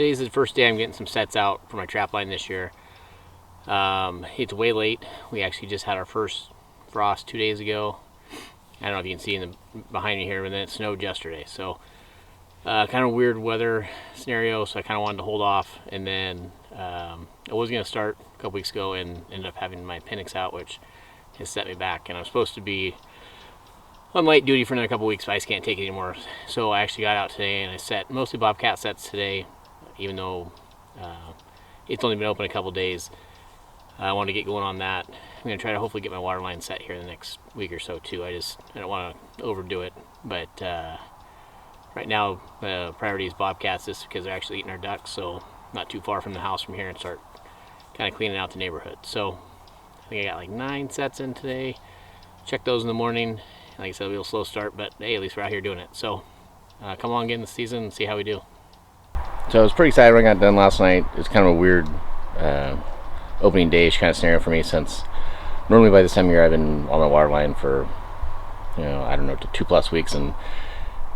today's the first day I'm getting some sets out for my trap line this year. It's way late. We actually just had our first frost 2 days ago. I don't know if you can see behind me here, but then it snowed yesterday. So kind of weird weather scenario, so I kind of wanted to hold off. And then I was going to start a couple weeks ago and ended up having my Pennix out, which has set me back. And I'm supposed to be on light duty for another couple weeks, but I just can't take it anymore. So I actually got out today and I set mostly Bobcat sets today, even though it's only been open a couple days. I want to get going on that. I'm going to try to hopefully get my water line set here in the next week or so too. I don't want to overdo it, but right now the priority is Bobcats, just because they're actually eating our ducks, so not too far from the house from here, and start kind of cleaning out the neighborhood. So I think I got like 9 sets in today. Check those in the morning. Like I said, it'll be a slow start, but hey, at least we're out here doing it. So come along in the season and see how we do. So I was pretty excited when I got done last night. It's kind of a weird opening day-ish kind of scenario for me, since normally by this time of year I've been on my water line for, I don't know, 2+ weeks, and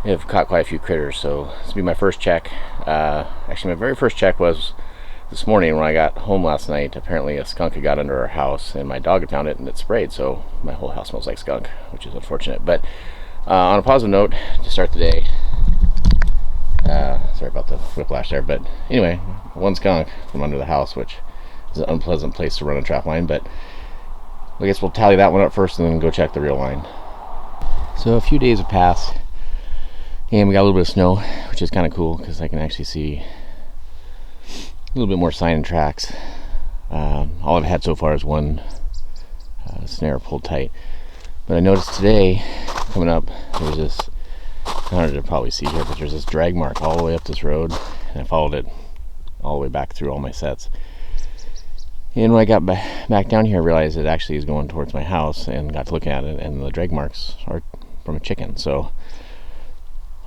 have caught quite a few critters. So this will be my first check. Actually, my very first check was this morning when I got home last night. Apparently a skunk had got under our house, and my dog had found it and it sprayed, so my whole house smells like skunk, which is unfortunate. But on a positive note, to start the day, sorry about the whiplash there, but anyway, one skunk from under the house, which is an unpleasant place to run a trap line, but I guess we'll tally that one up first and then go check the real line. So a few days have passed and we got a little bit of snow, which is kind of cool because I can actually see a little bit more sign and tracks. All I've had so far is one snare pulled tight, but I noticed today coming up there's this, I don't know, to probably see here, but there's this drag mark all the way up this road, and I followed it all the way back through all my sets. And when I got back down here, I realized it actually is going towards my house, and got to looking at it, and the drag marks are from a chicken. So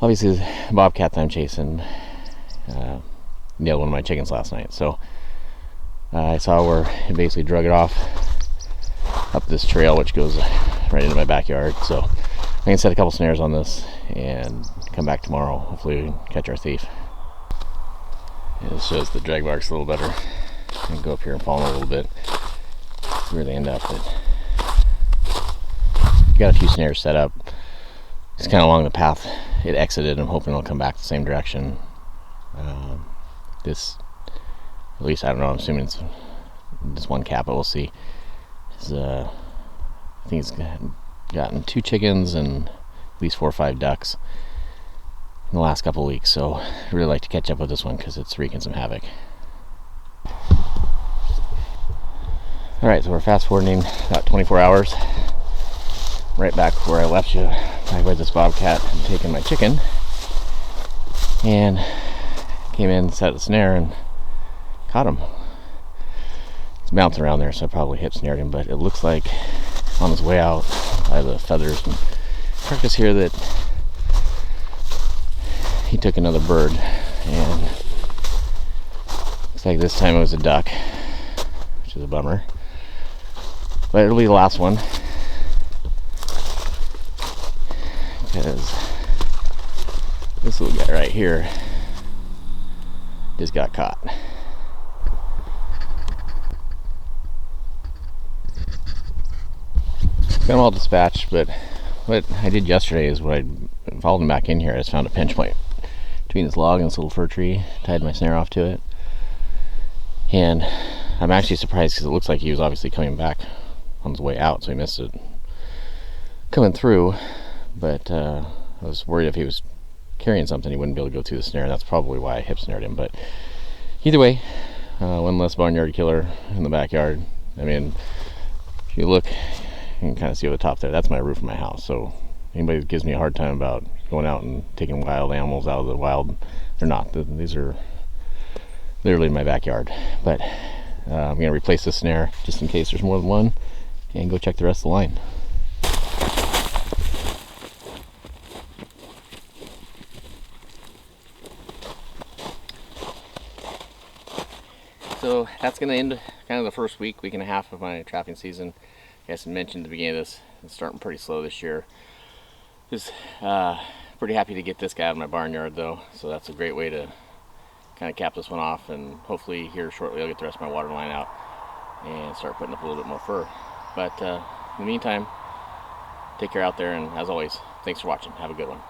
obviously the bobcat that I'm chasing nailed one of my chickens last night. So I saw where it basically drug it off up this trail, which goes right into my backyard. So I can set a couple snares on this and come back tomorrow. Hopefully we can catch our thief. And this shows the drag marks a little better. I can go up here and follow them a little bit, see where they end up. But got a few snares set up. It's kind of along the path it exited. I'm hoping it'll come back the same direction. This, at least, I don't know, I'm assuming it's just one cat, but we'll see. I think it's gotten 2 chickens and at least 4 or 5 ducks in the last couple of weeks, so I'd really like to catch up with this one because it's wreaking some havoc. Alright, so we're fast forwarding about 24 hours, right back where I left you, back by this bobcat and taking my chicken, and came in, set the snare, and caught him. He's bouncing around there, so I probably hip snared him, but it looks like on his way out by the feathers and carcass here that he took another bird, and looks like this time it was a duck, which is a bummer, but it'll be the last one, because this little guy right here just got caught. Got them all dispatched, but what I did yesterday is what I followed him back in here. I just found a pinch point between this log and this little fir tree, tied my snare off to it, and I'm actually surprised because it looks like he was obviously coming back on his way out, so he missed it coming through, but I was worried if he was carrying something he wouldn't be able to go through the snare, and that's probably why I hip snared him. But either way, one less barnyard killer in the backyard. I mean, if you look, you can kind of see over the top there, that's my roof of my house. So anybody that gives me a hard time about going out and taking wild animals out of the wild, they're not. These are literally in my backyard. But I'm going to replace this snare just in case there's more than one, and go check the rest of the line. So that's going to end kind of the first week and a half of my trapping season. I guess I mentioned at the beginning of this, it's starting pretty slow this year. Just pretty happy to get this guy out of my barnyard though, so that's a great way to kind of cap this one off, and hopefully here shortly I'll get the rest of my water line out and start putting up a little bit more fur. But in the meantime, take care out there, and as always, thanks for watching. Have a good one.